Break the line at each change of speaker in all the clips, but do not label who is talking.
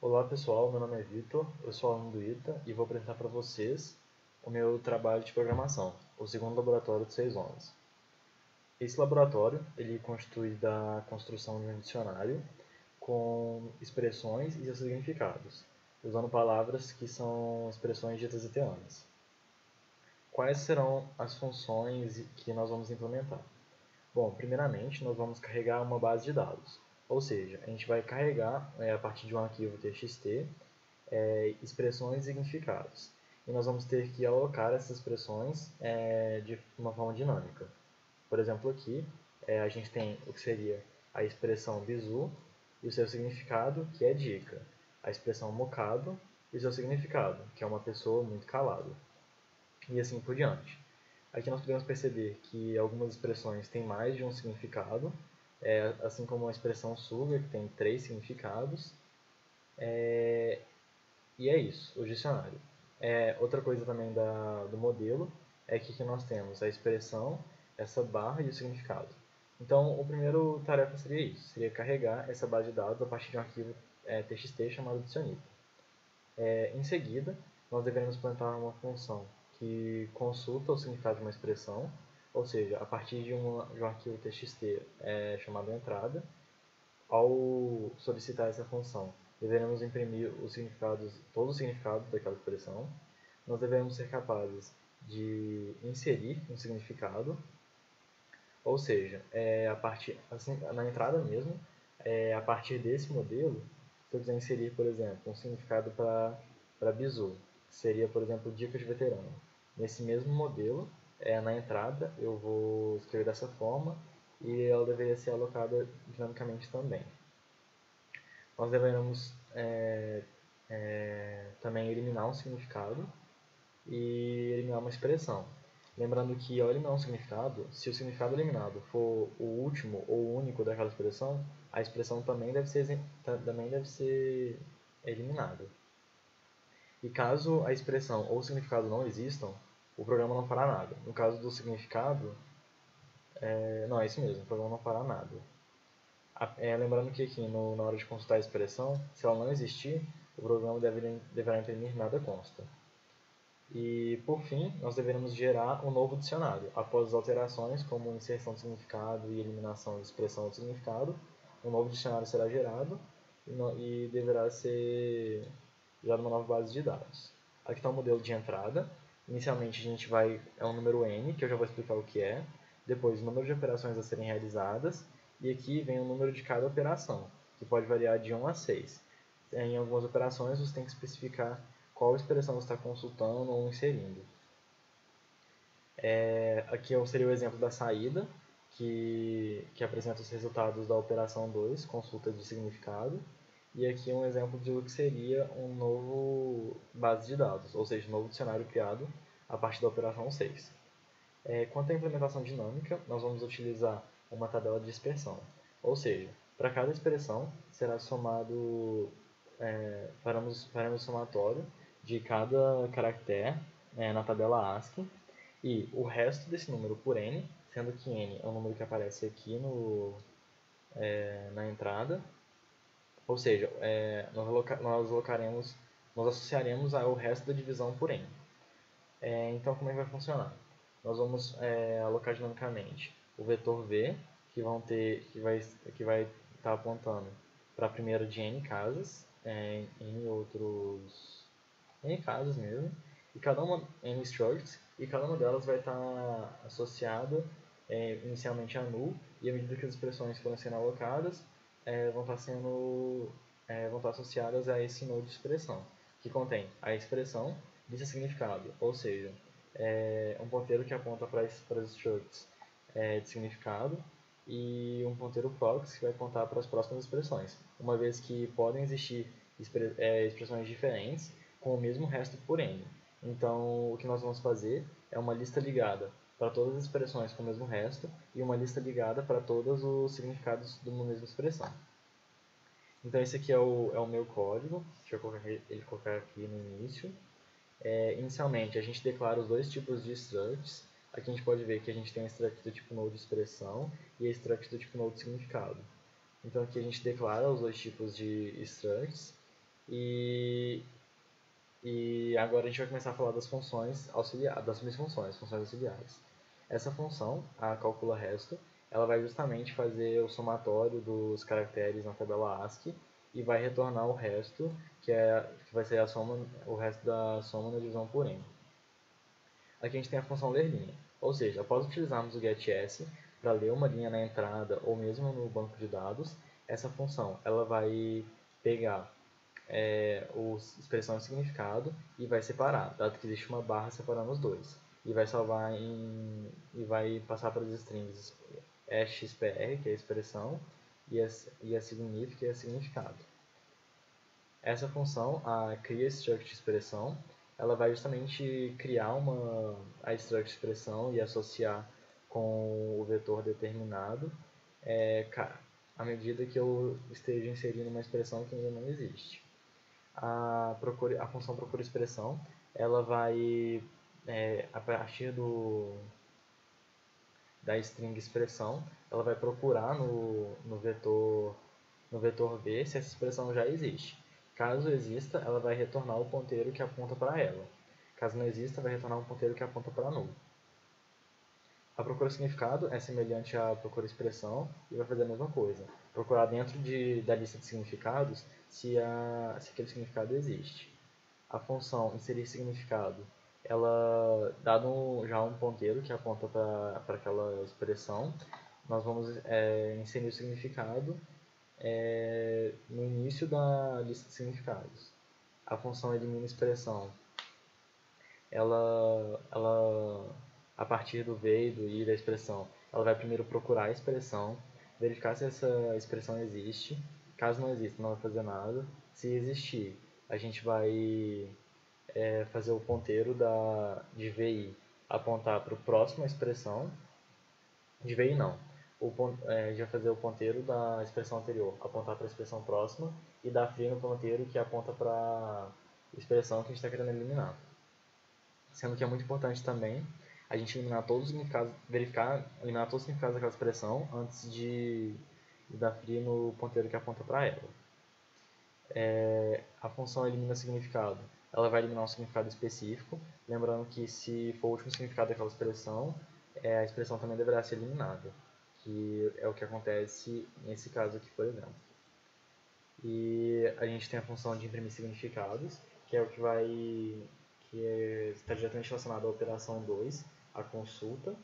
Olá pessoal, meu nome é Vitor, eu sou aluno do ITA e vou apresentar para vocês o meu trabalho de programação, o segundo laboratório de 611. Esse laboratório ele constitui da construção de um dicionário com expressões e seus significados, usando palavras que são expressões ditas iteanas. Quais serão as funções que nós vamos implementar? Bom, primeiramente nós vamos carregar uma base de dados, ou seja, a gente vai carregar a partir de um arquivo txt expressões e significados. E nós vamos ter que alocar essas expressões de uma forma dinâmica. Por exemplo, aqui a gente tem o que seria a expressão bizu e o seu significado, que é dica. A expressão mocado e o seu significado, que é uma pessoa muito calada. E assim por diante. Aqui nós podemos perceber que algumas expressões têm mais de um significado, assim como a expressão suga, que tem 3 significados. E é isso, o dicionário. Outra coisa também do modelo é que aqui nós temos a expressão, essa barra e o significado. Então, a primeira tarefa seria isso, seria carregar essa base de dados a partir de um arquivo txt chamado dicionito. Em seguida, nós devemos implementar uma função que consulta o significado de uma expressão, ou seja, a partir de um arquivo txt chamado entrada. Ao solicitar essa função, deveremos imprimir todos os significados daquela expressão. Nós devemos ser capazes de inserir um significado, ou seja, assim, na entrada mesmo, a partir desse modelo, se eu quiser inserir, por exemplo, um significado para bizu, que seria, por exemplo, dica de veterano. Nesse mesmo modelo, na entrada, eu vou escrever dessa forma e ela deveria ser alocada dinamicamente também. Nós devemos também eliminar um significado e eliminar uma expressão. Lembrando que ao eliminar um significado, se o significado eliminado for o último ou o único daquela expressão, a expressão também deve ser eliminada. E caso a expressão ou o significado não existam, o programa não fará nada. No caso do significado, não, é isso mesmo, o programa não fará nada. Lembrando que aqui na hora de consultar a expressão, se ela não existir, o programa deverá imprimir nada consta. E, por fim, nós deveremos gerar um novo dicionário. Após as alterações, como inserção de significado e eliminação de expressão de significado, um novo dicionário será gerado e deverá ser gerada uma nova base de dados. Aqui está o modelo de entrada. Inicialmente, é um número n, que eu já vou explicar o que é. Depois, o número de operações a serem realizadas. E aqui vem o número de cada operação, que pode variar de 1 a 6. Em algumas operações, você tem que especificar qual expressão você está consultando ou inserindo. Aqui seria o exemplo da saída, que apresenta os resultados da operação 2, consulta de significado. E aqui um exemplo de o que seria um novo base de dados, ou seja, um novo dicionário criado a partir da operação 6. Quanto à implementação dinâmica, nós vamos utilizar uma tabela de dispersão. Ou seja, para cada expressão será faremos o somatório de cada caractere na tabela ASCII e o resto desse número por n, sendo que n é o número que aparece aqui na entrada, ou seja, nós associaremos ao resto da divisão por n. Então, como é que vai funcionar? Nós vamos alocar dinamicamente o vetor v, que vai estar apontando para a primeira de n casas, n casas mesmo, e cada uma n structs, e cada uma delas vai estar associada inicialmente a null, e à medida que as expressões forem sendo alocadas, vão estar associadas a esse node de expressão, que contém a expressão e seu significado, ou seja, um ponteiro que aponta para as structs de significado e um ponteiro prox que vai apontar para as próximas expressões, uma vez que podem existir expressões diferentes com o mesmo resto por n. Então, o que nós vamos fazer é uma lista ligada para todas as expressões com o mesmo resto e uma lista ligada para todos os significados de uma mesma expressão. Então, esse aqui é o meu código. Deixa eu colocar aqui no início. Inicialmente, a gente declara os dois tipos de structs. Aqui a gente pode ver que a gente tem a struct do tipo node expressão e a struct do tipo node significado. Então, aqui a gente declara os dois tipos de structs. E, e agora a gente vai começar a falar das funções auxiliares, das funções auxiliares. Essa função, a calcula resto, ela vai justamente fazer o somatório dos caracteres na tabela ASCII e vai retornar o resto, que vai ser o resto da soma na divisão por n. Aqui a gente tem a função ler linha, ou seja, após utilizarmos o getS para ler uma linha na entrada ou mesmo no banco de dados, essa função ela vai pegar a expressão e o significado e vai separar, dado que existe uma barra separando os dois. E vai salvar e vai passar para as strings expr, que é a expressão, e a signif, que é significado. Essa função, a creaStruct expressão, ela vai justamente criar a struct expressão e associar com o vetor determinado à medida que eu esteja inserindo uma expressão que ainda não existe. A função procura expressão, ela vai, a partir da string expressão, ela vai procurar no vetor v se essa expressão já existe. Caso exista, ela vai retornar o ponteiro que aponta para ela. Caso não exista, vai retornar um ponteiro que aponta para null. A procura significado é semelhante à procura expressão e vai fazer a mesma coisa. Procurar dentro da lista de significados se aquele significado existe. A função inserir significado, ela dá já um ponteiro que aponta para aquela expressão, nós vamos inserir o significado no início da lista de significados. A função elimina expressão, a partir do v e do i da expressão, ela vai primeiro procurar a expressão, verificar se essa expressão existe. Caso não exista, não vai fazer nada. Se existir, a gente vai fazer o ponteiro de vi apontar para a próxima expressão. De vi não. Já fazer o ponteiro da expressão anterior apontar para a expressão próxima e dar free no ponteiro que aponta para a expressão que a gente está querendo eliminar. Sendo que é muito importante também a gente eliminar todos os significados, eliminar todos os significados daquela expressão antes de dar free no ponteiro que aponta para ela. A função elimina significado. Ela vai eliminar um significado específico, lembrando que se for o último significado daquela expressão, a expressão também deverá ser eliminada, que é o que acontece nesse caso aqui, por exemplo. E a gente tem a função de imprimir significados, que é o que está diretamente relacionado à operação 2, a consulta.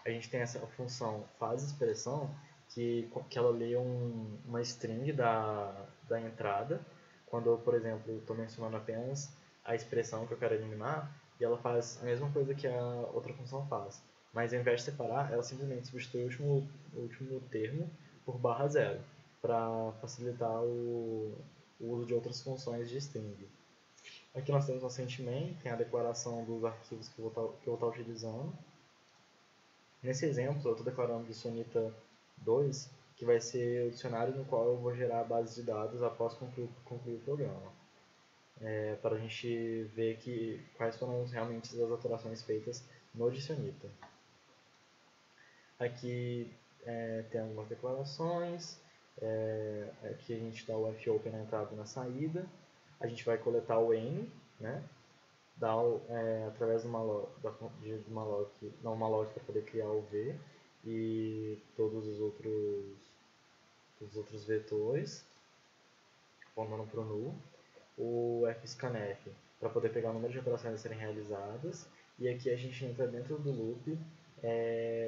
A gente tem essa função faz expressão, que ela lê uma string da entrada, quando eu, por exemplo, estou mencionando apenas a expressão que eu quero eliminar, e ela faz a mesma coisa que a outra função faz. Mas ao invés de separar, ela simplesmente substitui o último termo por /0, para facilitar o uso de outras funções de string. Aqui nós temos o sentiment, tem a declaração dos arquivos que eu vou estar utilizando. Nesse exemplo, eu estou declarando do Sonita 2, que vai ser o dicionário no qual eu vou gerar a base de dados após concluir o programa. Para a gente ver quais foram realmente as alterações feitas no Dicionita. Aqui tem algumas declarações. Aqui a gente dá o fopen na entrada e na saída. A gente vai coletar o n, né? Através de uma malloc para poder criar o v e todos os outros vetores, apontando para o null. O fscanf para poder pegar o número de operações a serem realizadas. E aqui a gente entra dentro do loop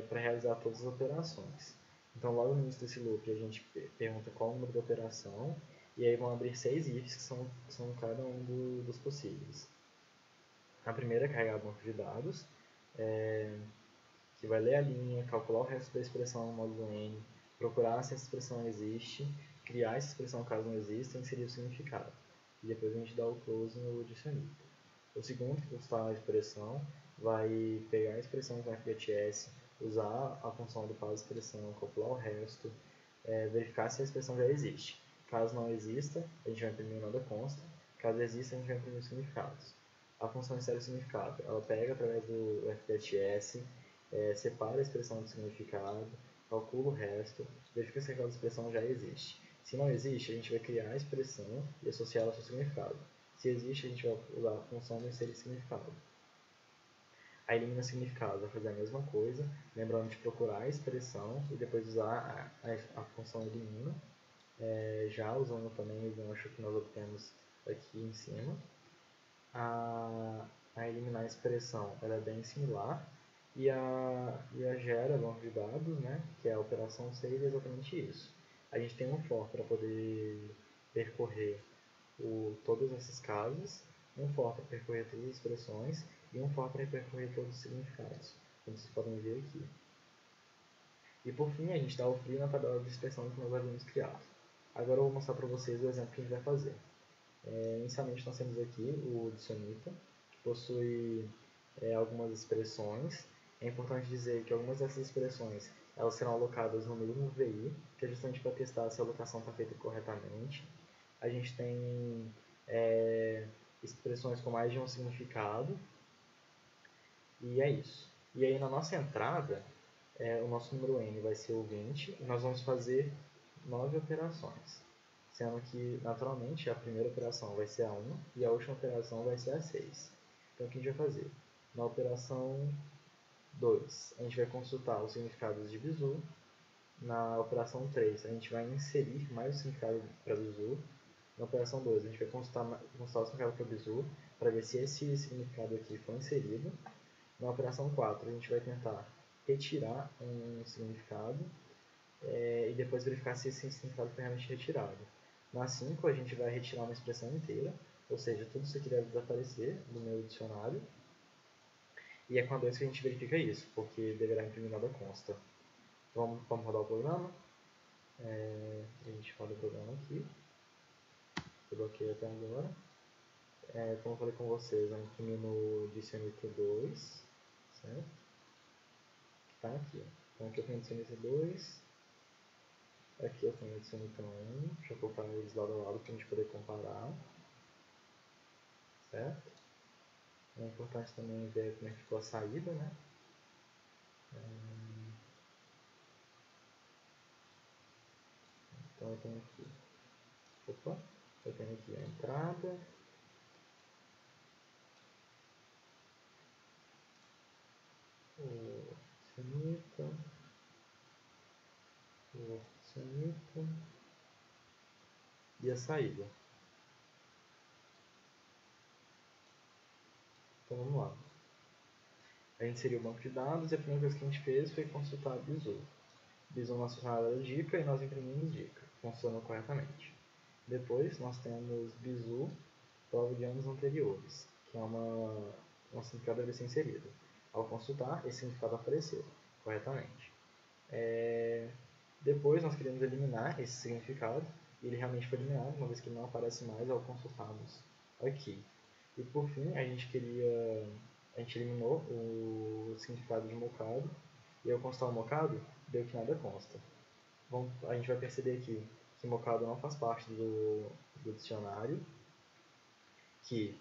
para realizar todas as operações. Então, logo no início desse loop, a gente pergunta qual é o número de operação, e aí vão abrir 6 ifs, que são cada um dos possíveis. A primeira é carregar o banco de dados, que vai ler a linha, calcular o resto da expressão no módulo n, procurar se essa expressão existe, criar essa expressão caso não exista e inserir o significado. E depois a gente dá o close no dicionista. O segundo, que está a expressão, vai pegar a expressão com fgts, usar a função do faz expressão, calcular o resto, verificar se a expressão já existe. Caso não exista, a gente vai imprimir o nada consta. Caso exista, a gente vai imprimir os significados. A função insere o significado. Ela pega através do fgts, separa a expressão do significado, calcula o resto, verifica se aquela expressão já existe. Se não existe, a gente vai criar a expressão e associar ela ao seu significado. Se existe, a gente vai usar a função do inserir significado. A elimina significado vai fazer a mesma coisa, lembrando de procurar a expressão e depois usar a função elimina, já usando também o gancho que nós obtemos aqui em cima. A eliminar a expressão ela é bem similar, e a gera banco de dados, né, que é a operação save, é exatamente isso. A gente tem um for para poder percorrer todos esses casos, um for para percorrer todas as expressões e um for para percorrer todos os significados, como vocês podem ver aqui. E por fim, a gente dá o free na tabela de expressão que nós havíamos criado. Agora eu vou mostrar para vocês o exemplo que a gente vai fazer. Inicialmente nós temos aqui o Diccionita, que possui algumas expressões. É importante dizer que algumas dessas expressões elas serão alocadas no mesmo VI, que é justamente para testar se a alocação está feita corretamente. A gente tem expressões com mais de um significado, e é isso. E aí na nossa entrada, o nosso número n vai ser o 20, e nós vamos fazer 9 operações, sendo que naturalmente a primeira operação vai ser a 1 e a última operação vai ser a 6. Então o que a gente vai fazer? Na operação 2, a gente vai consultar os significados de bizu. Na operação 3, a gente vai inserir mais o significado para bizu. Na operação 2, a gente vai consultar o significado para bizu para ver se esse significado aqui foi inserido. Na operação 4, a gente vai tentar retirar um significado e depois verificar se esse significado foi realmente retirado. Na 5, a gente vai retirar uma expressão inteira, ou seja, tudo isso aqui deve desaparecer do meu dicionário. E é com a 2 que a gente verifica isso, porque deverá imprimir nada consta. Vamos rodar o programa. A gente roda o programa aqui. Eu bloqueei até agora. Como eu falei com vocês, eu imprimi no Diccionita 2, certo? Que está aqui. Então aqui eu tenho o Diccionita 2. Aqui eu tenho o Diccionita 1. Deixa eu colocar eles lado a lado para a gente poder comparar. Certo? É importante também ver como é que ficou a saída, né? Então eu tenho aqui. Eu tenho aqui a entrada. O Diccionita e a saída. Então vamos lá. A gente inseriu o banco de dados e a primeira coisa que a gente fez foi consultar a Bizu. Bizu nossa chamada da dica e nós imprimimos dica. Funcionou corretamente. Depois nós temos Bizu, prova de anos anteriores, que é um significado deve ser inserido. Ao consultar, esse significado apareceu corretamente. Depois nós queríamos eliminar esse significado e ele realmente foi eliminado, uma vez que ele não aparece mais ao consultarmos aqui. E por fim, a gente eliminou o significado de mocado, e ao consultar o mocado, deu que nada consta. A gente vai perceber aqui que mocado não faz parte do dicionário, que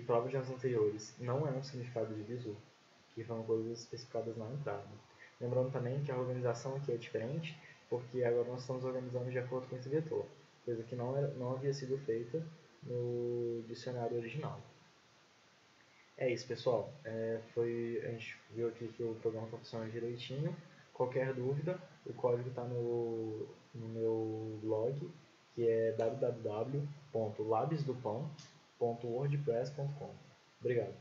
prova de anos anteriores não é um significado de bizu, que foram coisas especificadas na entrada. Lembrando também que a organização aqui é diferente, porque agora nós estamos organizando de acordo com esse vetor, coisa que não havia sido feita no dicionário original. É isso, pessoal. A gente viu aqui que o programa está funcionando direitinho. Qualquer dúvida, o código está no meu blog, que é www.labsdopão.wordpress.com. Obrigado.